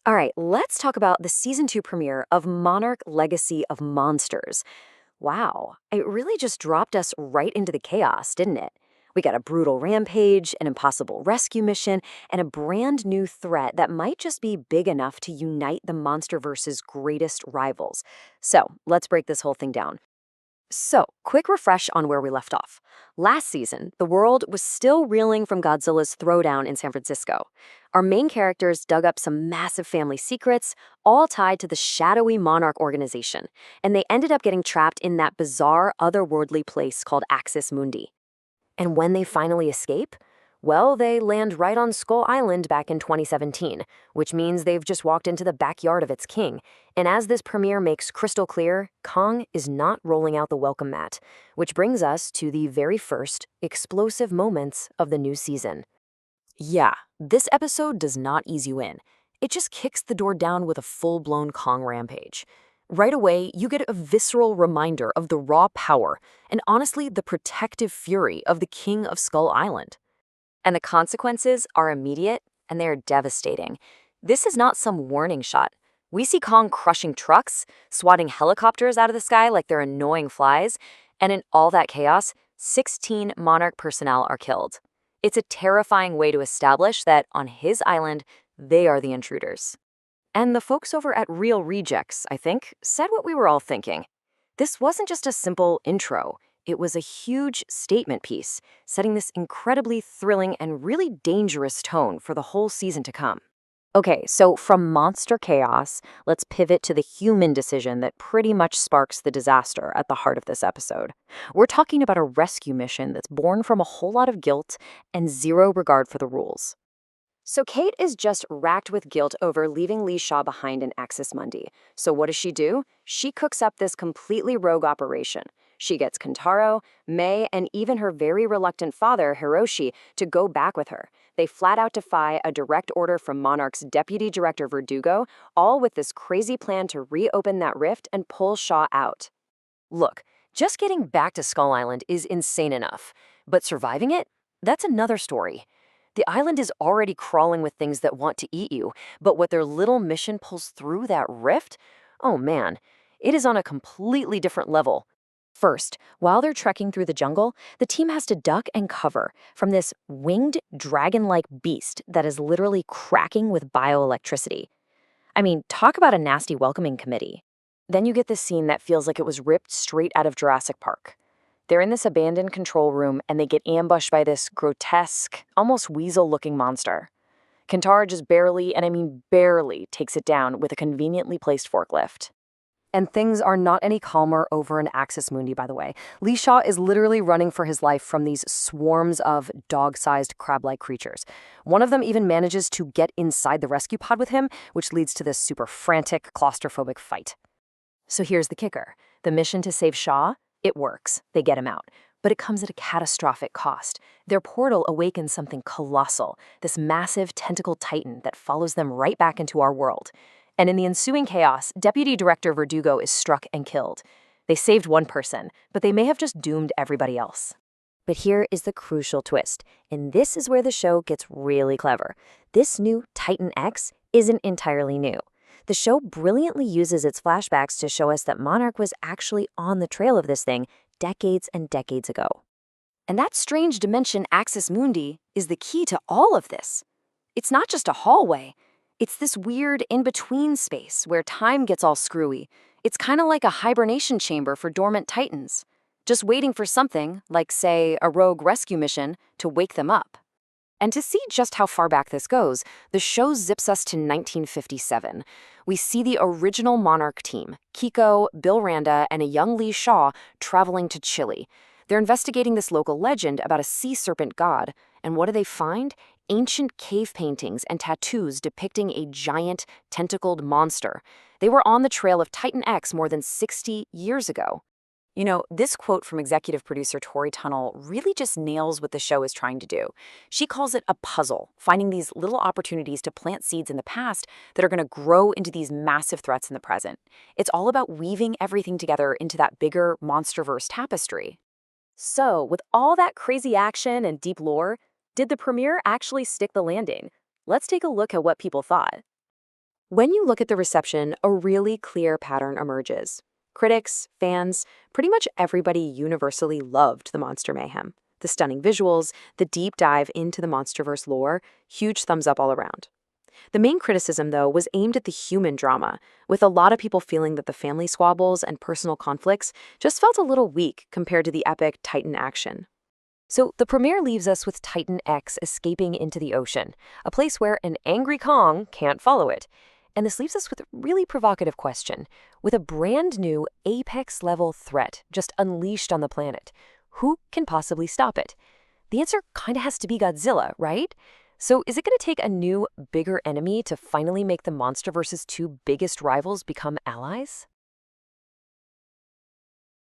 All right, let's talk about the season 2 premiere of Monarch Legacy of Monsters. Wow, it really just dropped us right into the chaos, didn't it? We got a brutal rampage, an impossible rescue mission, and a brand new threat that might just be big enough to unite the MonsterVerse's greatest rivals. So, let's break this whole thing down. So, quick refresh on where we left off. Last season, the world was still reeling from Godzilla's throwdown in San Francisco. Our main characters dug up some massive family secrets, all tied to the shadowy Monarch organization, and they ended up getting trapped in that bizarre, otherworldly place called Axis Mundi. And when they finally escape, well, they land right on Skull Island back in 2017, which means they've just walked into the backyard of its king. And as this premiere makes crystal clear, Kong is not rolling out the welcome mat, which brings us to the very first explosive moments of the new season. Yeah, this episode does not ease you in. It just kicks the door down with a full-blown Kong rampage. Right away, you get a visceral reminder of the raw power and honestly the protective fury of the King of Skull Island. And the consequences are immediate and they are devastating. This is not some warning shot. We see Kong crushing trucks, swatting helicopters out of the sky like they're annoying flies, and in all that chaos, 16 Monarch personnel are killed. It's a terrifying way to establish that on his island, they are the intruders. And the folks over at Real Rejects, I think, said what we were all thinking. This wasn't just a simple intro. It was a huge statement piece, setting this incredibly thrilling and really dangerous tone for the whole season to come. Okay, so from monster chaos, let's pivot to the human decision that pretty much sparks the disaster at the heart of this episode. We're talking about a rescue mission that's born from a whole lot of guilt and zero regard for the rules. So Cate is just racked with guilt over leaving Li Sha behind in Axis Mundi. So what does she do? She cooks up this completely rogue operation. She gets Kentaro, Mei, and even her very reluctant father, Hiroshi, to go back with her. They flat out defy a direct order from Monarch's deputy director Verdugo, all with this crazy plan to reopen that rift and pull Shaw out. Look, just getting back to Skull Island is insane enough, but surviving it? That's another story. The island is already crawling with things that want to eat you, but what their little mission pulls through that rift? Oh man, it is on a completely different level. First, while they're trekking through the jungle, the team has to duck and cover from this winged dragon-like beast that is literally cracking with bioelectricity. I mean, talk about a nasty welcoming committee. Then you get this scene that feels like it was ripped straight out of Jurassic Park. They're in this abandoned control room and they get ambushed by this grotesque, almost weasel-looking monster. Kentaro just barely, and I mean barely, takes it down with a conveniently placed forklift. And things are not any calmer over in Axis Mundi, by the way. Li Sha is literally running for his life from these swarms of dog-sized crab-like creatures. One of them even manages to get inside the rescue pod with him, which leads to this super frantic, claustrophobic fight. So here's the kicker. The mission to save Shaw, it works. They get him out. But it comes at a catastrophic cost. Their portal awakens something colossal, this massive tentacled titan that follows them right back into our world. And in the ensuing chaos, Deputy Director Verdugo is struck and killed. They saved one person, but they may have just doomed everybody else. But here is the crucial twist, and this is where the show gets really clever. This new Titan X isn't entirely new. The show brilliantly uses its flashbacks to show us that Monarch was actually on the trail of this thing decades and decades ago. And that strange dimension Axis Mundi is the key to all of this. It's not just a hallway. It's this weird in-between space where time gets all screwy. It's kind of like a hibernation chamber for dormant titans, just waiting for something, like, say, a rogue rescue mission, to wake them up. And to see just how far back this goes, the show zips us to 1957. We see the original Monarch team, Keiko, Bill Randa, and a young Li Sha traveling to Chile. They're investigating this local legend about a sea serpent god, and what do they find? Ancient cave paintings and tattoos depicting a giant, tentacled monster. They were on the trail of Titan X more than 60 years ago. You know, this quote from executive producer Tori Tunnell really just nails what the show is trying to do. She calls it a puzzle, finding these little opportunities to plant seeds in the past that are going to grow into these massive threats in the present. It's all about weaving everything together into that bigger MonsterVerse tapestry. So, with all that crazy action and deep lore, did the premiere actually stick the landing? Let's take a look at what people thought. When you look at the reception, a really clear pattern emerges. Critics, fans, pretty much everybody universally loved the Monster Mayhem. The stunning visuals, the deep dive into the Monsterverse lore, huge thumbs up all around. The main criticism, though, was aimed at the human drama, with a lot of people feeling that the family squabbles and personal conflicts just felt a little weak compared to the epic Titan action. So the premiere leaves us with Titan X escaping into the ocean, a place where an angry Kong can't follow it. And this leaves us with a really provocative question. With a brand new Apex-level threat just unleashed on the planet, who can possibly stop it? The answer kind of has to be Godzilla, right? So is it going to take a new, bigger enemy to finally make the MonsterVerse's two biggest rivals become allies?